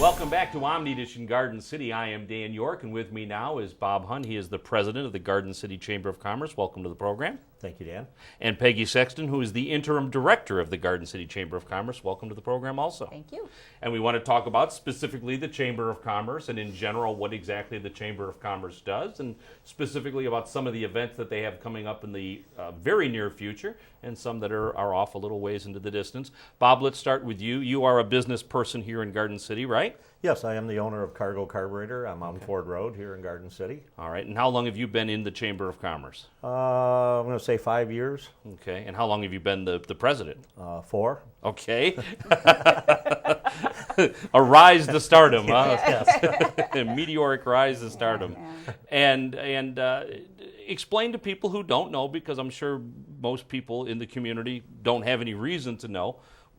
Welcome back to Omni Edition Garden City. I am Dan York, and with me now is Bob Hunt. He is the president of the Garden City Chamber of Commerce. Welcome to the program. Thank you, Dan. And Peggy Sexton, who is the interim director of the Garden City Chamber of Commerce. Welcome to the program also. Thank you. And we want to talk about specifically the Chamber of Commerce and in general what exactly the Chamber of Commerce does, and specifically about some of the events that they have coming up in the very near future and some that are off a little ways into the distance. Bob, let's start with you. You are a business person here in Garden City, right? Yes, I am the owner of Cargo Carburetor. I'm on Ford Road here in Garden City. All right. And how long have you been in the Chamber of Commerce? I'm going to say 5 years. Okay. And how long have you been the president? 4. Okay. A rise to stardom, huh? Yes. A meteoric rise to stardom. Yeah. And explain to people who don't know, because I'm sure most people in the community don't have any reason to know,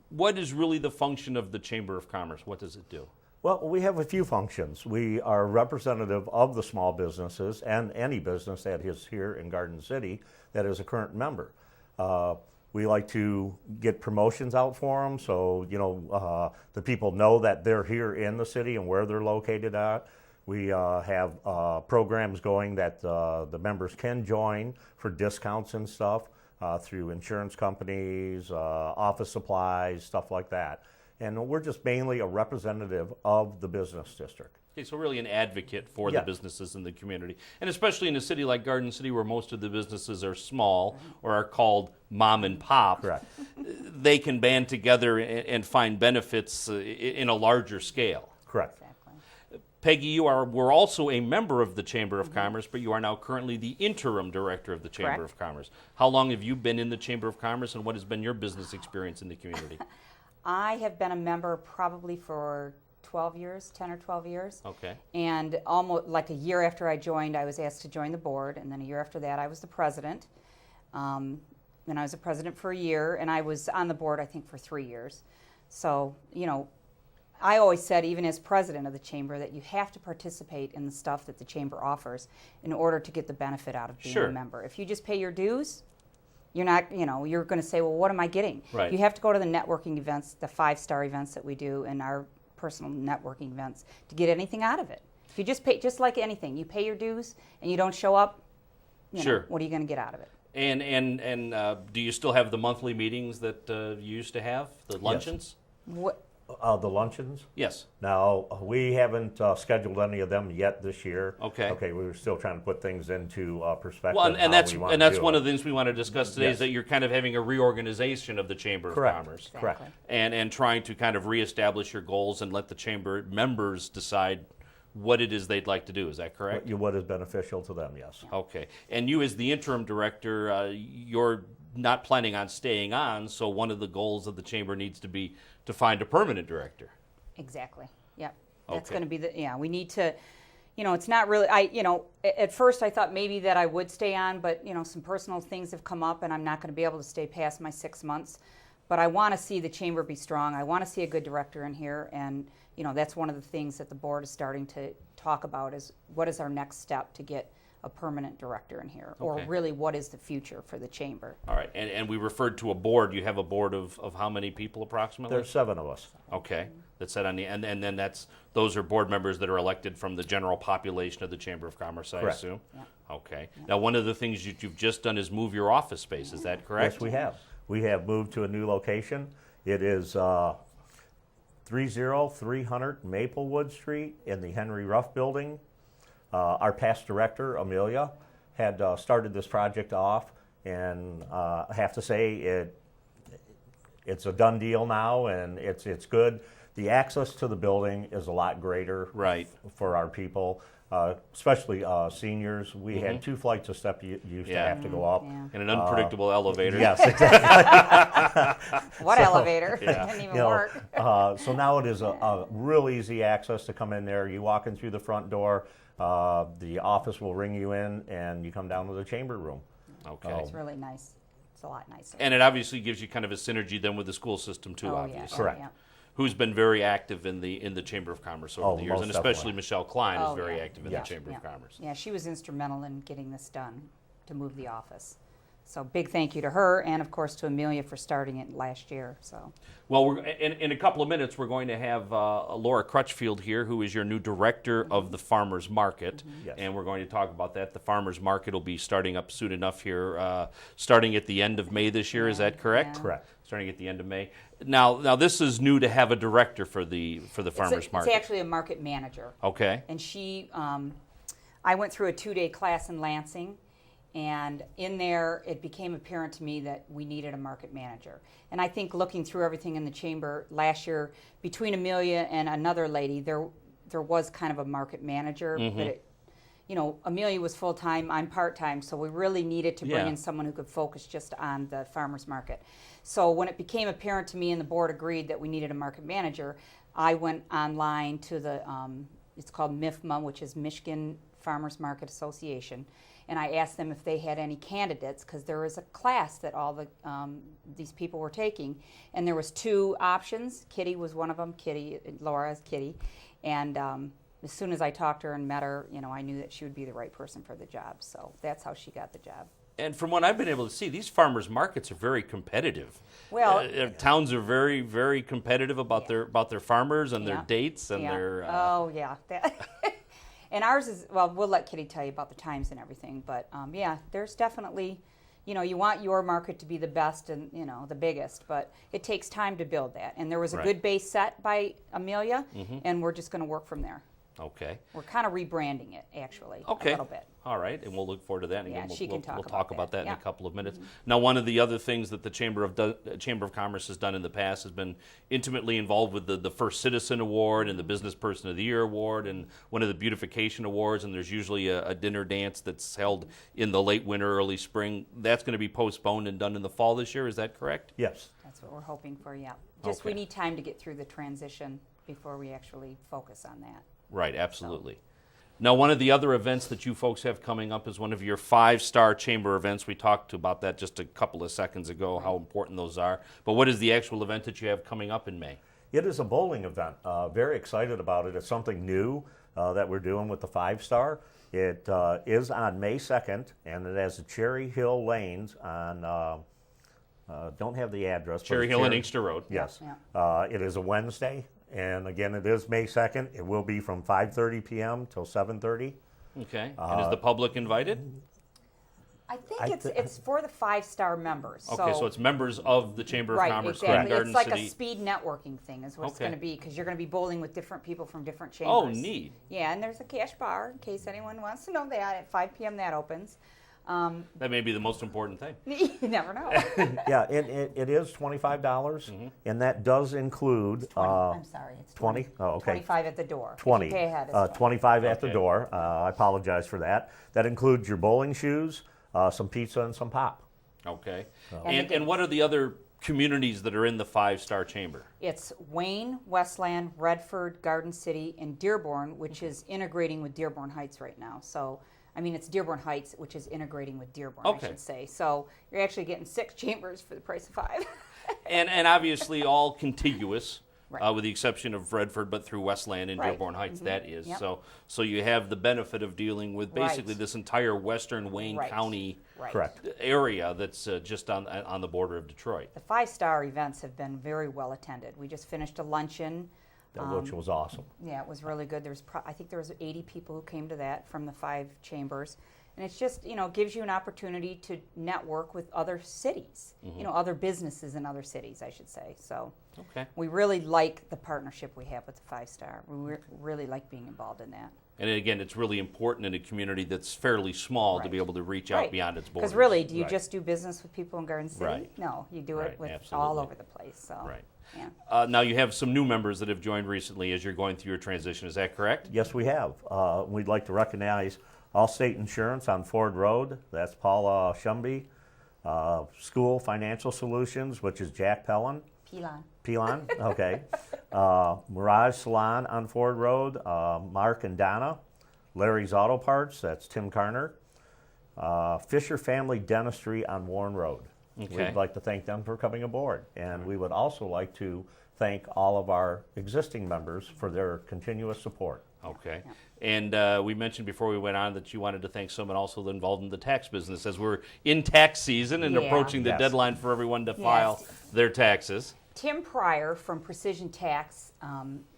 what is really the function of the Chamber of Commerce? What does it do? Well, we have a few functions. We are representative of the small businesses and any business that is here in Garden City that is a current member. We like to get promotions out for them, so the people know that they're here in the city and where they're located at. We have programs going that the members can join for discounts and stuff through insurance companies, office supplies, stuff like that. And we're just mainly a representative of the business district. Okay, so really an advocate for the businesses in the community. And especially in a city like Garden City where most of the businesses are small or are called mom and pop. Correct. They can band together and find benefits in a larger scale. Correct. Exactly. Peggy, we're also a member of the Chamber of Commerce, but you are now currently the interim director of the Chamber of Commerce. How long have you been in the Chamber of Commerce, and what has been your business experience in the community? I have been a member probably for 12 years, 10 or 12 years. Okay. And almost like a year after I joined, I was asked to join the board. And then a year after that, I was the president. And I was the president for a year, and I was on the board, I think, for 3 years. So, I always said, even as president of the chamber, that you have to participate in the stuff that the chamber offers in order to get the benefit out of being a member. If you just pay your dues, you're not, you're going to say, well, what am I getting? Right. You have to go to the networking events, the 5-star events that we do, and our personal networking events to get anything out of it. If you just pay, just like anything, you pay your dues and you don't show up, what are you going to get out of it? And do you still have the monthly meetings that you used to have, the luncheons? What? The luncheons? Yes. Now, we haven't scheduled any of them yet this year. Okay. Okay, we were still trying to put things into perspective. Well, and that's one of the things we want to discuss today, Yes. is that you're kind of having a reorganization of the Chamber of Commerce. Exactly. Correct. And trying to kind of reestablish your goals and let the chamber members decide what it is they'd like to do. Is that correct? What is beneficial to them, yes. Okay. And you as the interim director, you're not planning on staying on, so one of the goals of the chamber needs to be to find a permanent director. Exactly. Yep. That's Okay. going to be we need to, it's not really, at first I thought maybe that I would stay on, but, some personal things have come up and I'm not going to be able to stay past my 6 months. But I want to see the chamber be strong. I want to see a good director in here. And, that's one of the things that the board is starting to talk about is what is our next step to get a permanent director in here, or Okay. really what is the future for the chamber. All right. And we referred to a board. You have a board of how many people approximately? There's 7 of us. Okay, that's set on the and then those are board members that are elected from the general population of the Chamber of Commerce, I Correct. assume. Yeah. Okay. Now, one of the things you've just done is move your office space. Is that correct? Yes, we have. We have moved to a new location. It is 30300 Maplewood Street in the Henry Ruff Building. Our past director, Amelia, had started this project off, and I have to say it's a done deal now, and it's good. The access to the building is a lot greater for our people, especially seniors. We had 2 flights of steps you used to have to go up. Yeah. And an unpredictable elevator. Yes, exactly. What elevator? It didn't even work. So now it is a real easy access to come in there. You walk in through the front door, the office will ring you in, and you come down to the chamber room. Okay. It's really nice. It's a lot nicer. And it obviously gives you kind of a synergy then with the school system too, obviously. Correct. Yeah. Who's been very active in the Chamber of Commerce over the years, most and especially definitely. Michelle Klein is very yeah. active in Yeah. the Chamber Yeah. of Commerce. Yeah, she was instrumental in getting this done, to move the office. So big thank you to her, and of course to Amelia for starting it last year. So. Well, in a couple of minutes, we're going to have Laura Crutchfield here, who is your new director of the Farmers Market. Yes. And we're going to talk about that. The Farmers Market will be starting up soon enough here, starting at the end of May this year. Is that correct? Yeah. Correct. Starting at the end of May. Now this is new to have a director for the Farmers Market. It's actually a market manager. Okay. And she, I went through a 2-day class in Lansing, and in there it became apparent to me that we needed a market manager. And I think looking through everything in the chamber last year, between Amelia and another lady, there was kind of a market manager, but it, Amelia was full-time, I'm part-time, so we really needed to bring in someone who could focus just on the farmers market. So when it became apparent to me and the board agreed that we needed a market manager, I went online to the, it's called MIFMA, which is Michigan Farmers Market Association, and I asked them if they had any candidates, because there was a class that all the these people were taking, and there was 2 options. Kitty was one of them. Laura's Kitty, and as soon as I talked to her and met her, I knew that she would be the right person for the job. So that's how she got the job. And from what I've been able to see, these farmers markets are very competitive. Well, towns are very, very competitive about their farmers and their dates and their. Oh yeah. And ours is, well, we'll let Kitty tell you about the times and everything, but there's definitely, you want your market to be the best and, the biggest, but it takes time to build that. And there was a good base set by Amelia, and we're just going to work from there. Okay. We're kind of rebranding it, actually, a little bit. All right, and we'll look forward to that. And Yeah, again, she can we'll talk talk about about that that. in a couple of minutes. Now, one of the other things that the Chamber of Commerce has done in the past has been intimately involved with the First Citizen Award and the Business Person of the Year Award and one of the Beautification Awards, and there's usually a dinner dance that's held in the late winter, early spring. That's going to be postponed and done in the fall this year, is that correct? Yes. That's what we're hoping for, yeah. Just we Okay. need time to get through the transition before we actually focus on that. Right, absolutely. Now, one of the other events that you folks have coming up is one of your 5-star chamber events. We talked about that just a couple of seconds ago, how important those are. But what is the actual event that you have coming up in May? It is a bowling event. Very excited about it. It's something new that we're doing with the 5-star. It is on May 2nd, and it has the Cherry Hill Lanes on, don't have the address. Cherry Hill and Inkster Road. Yes. Yeah. It is a Wednesday, and again, it is May 2nd. It will be from 5:30 p.m. till 7:30. Okay. And is the public invited? I think it's for the 5-star members. Okay, so it's members of the Chamber of Right, Commerce, exactly. Garden It's like City. a speed networking thing is what it's Okay. going to be, because you're going to be bowling with different people from different chambers. Oh, neat. Yeah, and there's a cash bar, in case anyone wants to know that. At 5 p.m. that opens. That may be the most important thing. You never know. Yeah, it is $25, and that does include 20. I'm sorry, it's 20? 20. Oh, okay. 25 at the door. If 20. you pay ahead, it's 20. 25 at the Okay. door. I apologize for that. That includes your bowling shoes, some pizza, and some pop. Okay. And And what are the other communities that are in the 5-star chamber? It's Wayne, Westland, Redford, Garden City, and Dearborn, which is integrating with Dearborn Heights right now. So, I mean, it's Dearborn Heights, which is integrating with Dearborn, Okay. I should say. So you're actually getting 6 chambers for the price of 5. And obviously all contiguous, Right. with the exception of Redford, but through Westland and Right. Dearborn Heights, that is. Yep. So you have the benefit of dealing with basically Right. this entire western Wayne Right. County Right. Correct. area that's just on the border of Detroit. The 5-star events have been very well attended. We just finished a luncheon. Which was awesome. Yeah, it was really good. There was I think there was 80 people who came to that from the 5 chambers. And it's just, gives you an opportunity to network with other cities, other businesses in other cities, I should say. So Okay. we really like the partnership we have with the 5-star. We really like being involved in that. And again, it's really important in a community that's fairly small to Right. be able to reach out beyond its borders. Because really, do you Right. just do business with people in Garden City? Right. No, you do Right, it with absolutely. all over the place. So, Right. yeah. Now you have some new members that have joined recently as you're going through your transition. Is that correct? Yes, we have. We'd like to recognize Allstate Insurance on Ford Road. That's Paula Shumby. School Financial Solutions, which is Jack Pellin. Pilon. Okay. Mirage Salon on Ford Road, Mark and Donna. Larry's Auto Parts, that's Tim Carner. Fisher Family Dentistry on Warren Road. Okay. We'd like to thank them for coming aboard. And we would also like to thank all of our existing members for their continuous support. Okay. And we mentioned before we went on that you wanted to thank someone also involved in the tax business, as we're in tax season and Yeah. approaching the Yes. deadline for everyone to file their taxes. Tim Pryor from Precision Tax,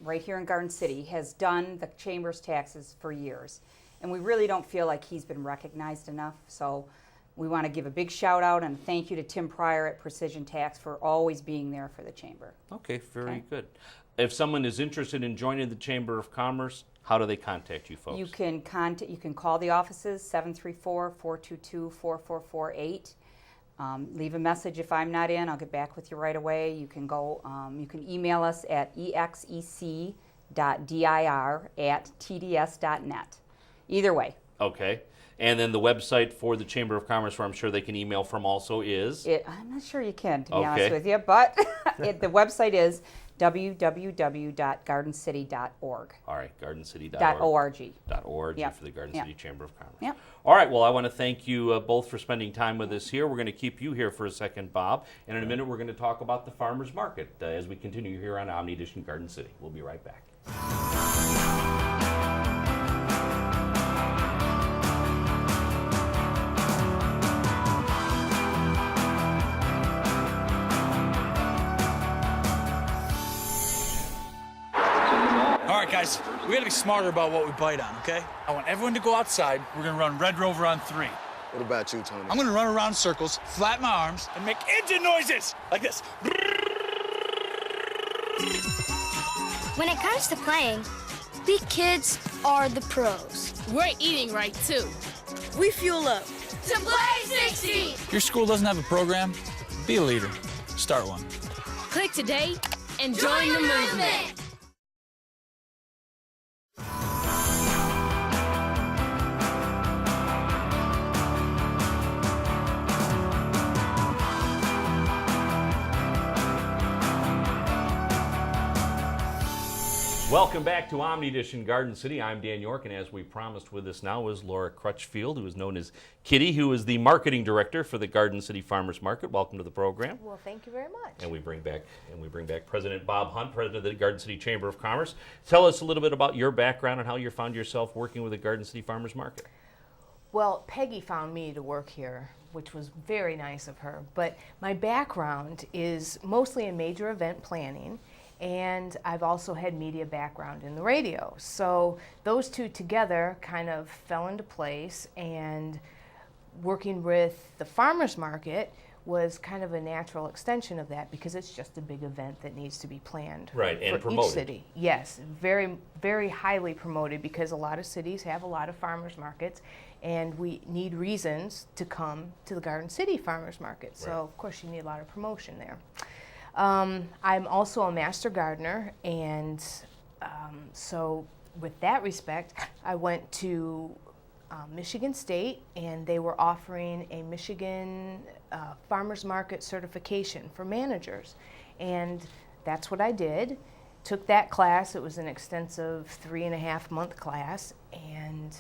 right here in Garden City, has done the Chamber's taxes for years. And we really don't feel like he's been recognized enough. So we want to give a big shout out and thank you to Tim Pryor at Precision Tax for always being there for the Chamber. Okay, very Okay. good. If someone is interested in joining the Chamber of Commerce, how do they contact you folks? You can call the offices, 734-422-4448. Leave a message if I'm not in. I'll get back with you right away. You can you can email us at exec.dir@tds.net. Either way. Okay. And then the website for the Chamber of Commerce, where I'm sure they can email from also is? I'm not sure you can, to be Okay. honest with you, but the website is www.gardencity.org. All right, gardencity.org. .org. .org Yep. for the Garden Yep. City Chamber of Commerce. Yep. All right, well, I want to thank you both for spending time with us here. We're going to keep you here for a second, Bob. And in a minute, we're going to talk about the farmers market as we continue here on Omni Edition Garden City. We'll be right back. All right, guys, we gotta be smarter about what we bite on, okay? I want everyone to go outside. We're gonna run Red Rover on 3. What about you, Tony? I'm gonna run around in circles, flap my arms, and make engine noises like this. When it comes to playing, we kids are the pros. We're eating right, too. We fuel up. To play 60! Your school doesn't have a program? Be a leader. Start one. Click today and join the movement. Welcome back to Omni Edition Garden City. I'm Dan York, and as we promised, with us now is Laura Crutchfield, who is known as Kitty, who is the marketing director for the Garden City Farmers Market. Welcome to the program. Well, thank you very much. And we bring back President Bob Hunt, President of the Garden City Chamber of Commerce. Tell us a little bit about your background and how you found yourself working with the Garden City Farmers Market. Well, Peggy found me to work here, which was very nice of her. But my background is mostly in major event planning, and I've also had media background in the radio. So those two together kind of fell into place, and working with the farmers market was kind of a natural extension of that, because it's just a big event that needs to be planned Right, and for promoted. each city. Yes, very, very highly promoted, because a lot of cities have a lot of farmers markets, and we need reasons to come to the Garden City Farmers Market. So Right. of course you need a lot of promotion there. I'm also a master gardener, and so with that respect, I went to Michigan State, and they were offering a Michigan Farmers Market certification for managers, and that's what I did. Took that class. It was an extensive 3.5-month class, and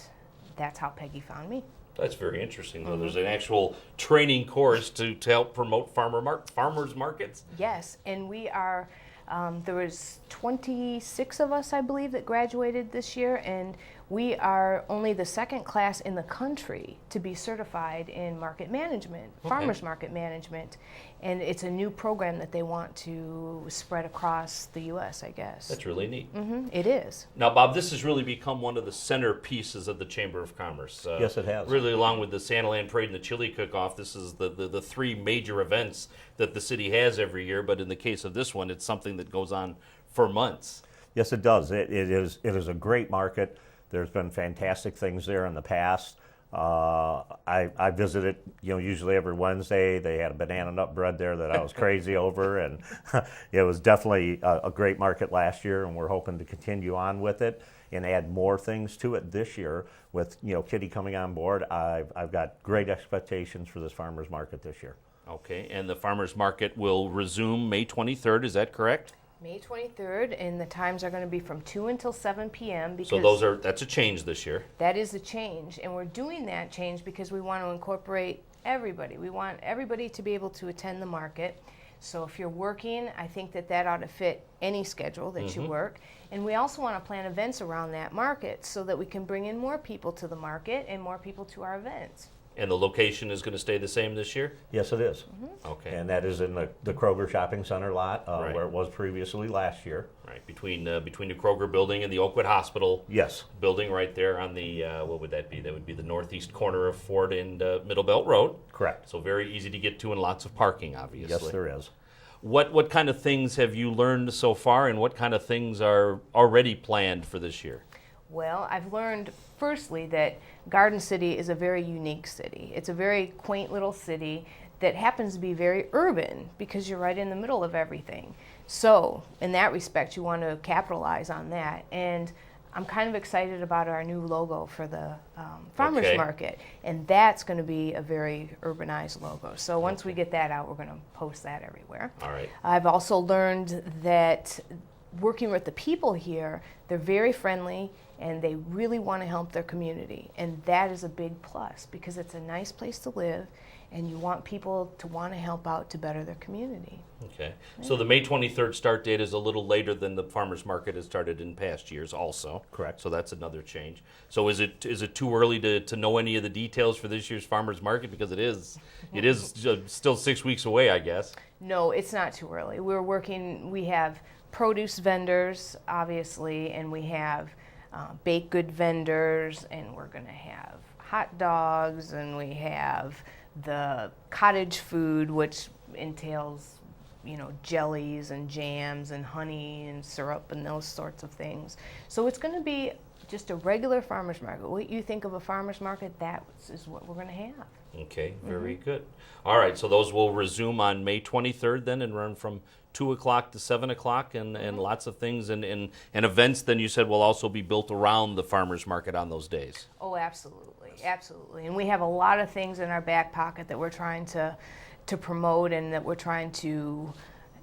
that's how Peggy found me. That's very interesting, though. There's an actual training course to help promote farmers markets. Yes, and we are, there was 26 of us, I believe, that graduated this year, and we are only the second class in the country to be certified in market management, farmers market management, and it's a new program that they want to spread across the U.S., I guess. That's really neat. It is. Now, Bob, this has really become one of the centerpieces of the Chamber of Commerce. Yes, it has. Really, along with the Santaland Parade and the Chili Cook-Off, this is the three major events that the city has every year. But in the case of this one, it's something that goes on for months. Yes, it does. It is a great market. There's been fantastic things there in the past. I visited, usually every Wednesday. They had a banana nut bread there that I was crazy over, and it was definitely a great market last year, and we're hoping to continue on with it and add more things to it this year. With Kitty coming on board, I've got great expectations for this farmers market this year. Okay, and the farmers market will resume May 23rd. Is that correct? May 23rd, and the times are going to be from 2 until 7 p.m. because So that's a change this year. that is the change, and we're doing that change because we want to incorporate everybody. We want everybody to be able to attend the market. So if you're working, I think that ought to fit any schedule that you work. And we also want to plan events around that market so that we can bring in more people to the market and more people to our events. And the location is going to stay the same this year? Yes, it is. Okay. And that is in the Kroger Shopping Center lot, Right. where it was previously last year. Right, between the Kroger building and the Oakwood Hospital Yes. building right there on the, what would that be? That would be the northeast corner of Ford and Middle Belt Road. Correct. So very easy to get to and lots of parking, obviously. Yes, there is. What kind of things have you learned so far, and what kind of things are already planned for this year? Well, I've learned, firstly, that Garden City is a very unique city. It's a very quaint little city that happens to be very urban because you're right in the middle of everything. So, in that respect, you want to capitalize on that. And I'm kind of excited about our new logo for the farmers Okay. market, and that's going to be a very urbanized logo. So once we get that out, we're going to post that everywhere. All right. I've also learned that working with the people here, they're very friendly and they really want to help their community, and that is a big plus because it's a nice place to live and you want people to want to help out to better their community. Okay. So the May 23rd start date is a little later than the farmers market has started in past years also. Correct. So that's another change. So is it too early to know any of the details for this year's farmers market, because it is still 6 weeks away, I guess. No, it's not too early. We have produce vendors, obviously, and we have baked good vendors, and we're going to have hot dogs, and we have the cottage food, which entails, jellies and jams and honey and syrup and those sorts of things. So it's going to be just a regular farmer's market. What you think of a farmer's market, that is what we're going to have. Okay, very good. All right, so those will resume on May 23rd then and run from 2 o'clock to 7 o'clock, and lots of things and events then you said will also be built around the farmers market on those days. Oh, absolutely. Absolutely. And we have a lot of things in our back pocket that we're trying to promote and that we're trying to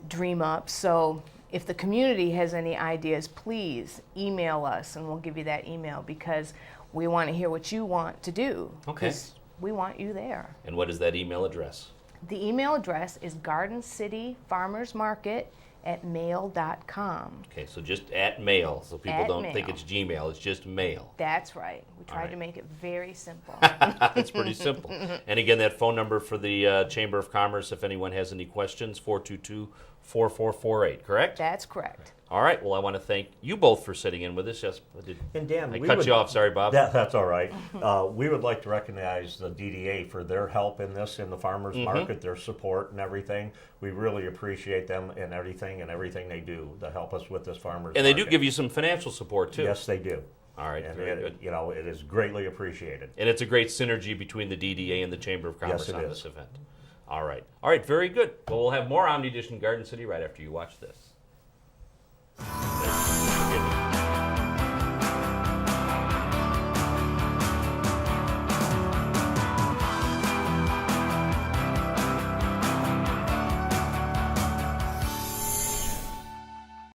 dream up. So if the community has any ideas, please email us and we'll give you that email, because we want to hear what you want to do. Okay. 'Cause we want you there. And what is that email address? The email address is gardencityfarmersmarket@mail.com. Okay, so just at mail, so people At don't think mail. it's Gmail, it's just mail. That's right. We tried right. to make it very simple. It's pretty simple. And again, that phone number for the Chamber of Commerce, if anyone has any questions, 422-4448, correct? That's correct. All right, well, I want to thank you both for sitting in with us. Yes, And Dan, I cut you off, sorry, Bob. That's all right. We would like to recognize the DDA for their help in this, in the farmers market, their support and everything. We really appreciate them and everything they do to help us with this farmers And market. they do give you some financial support, too. Yes, they do. All right, And very good. it is greatly appreciated. And it's a great synergy between the DDA and the Chamber of Commerce Yes, it on is. this event. All right, very good. Well, we'll have more Omni Edition Garden City right after you watch this.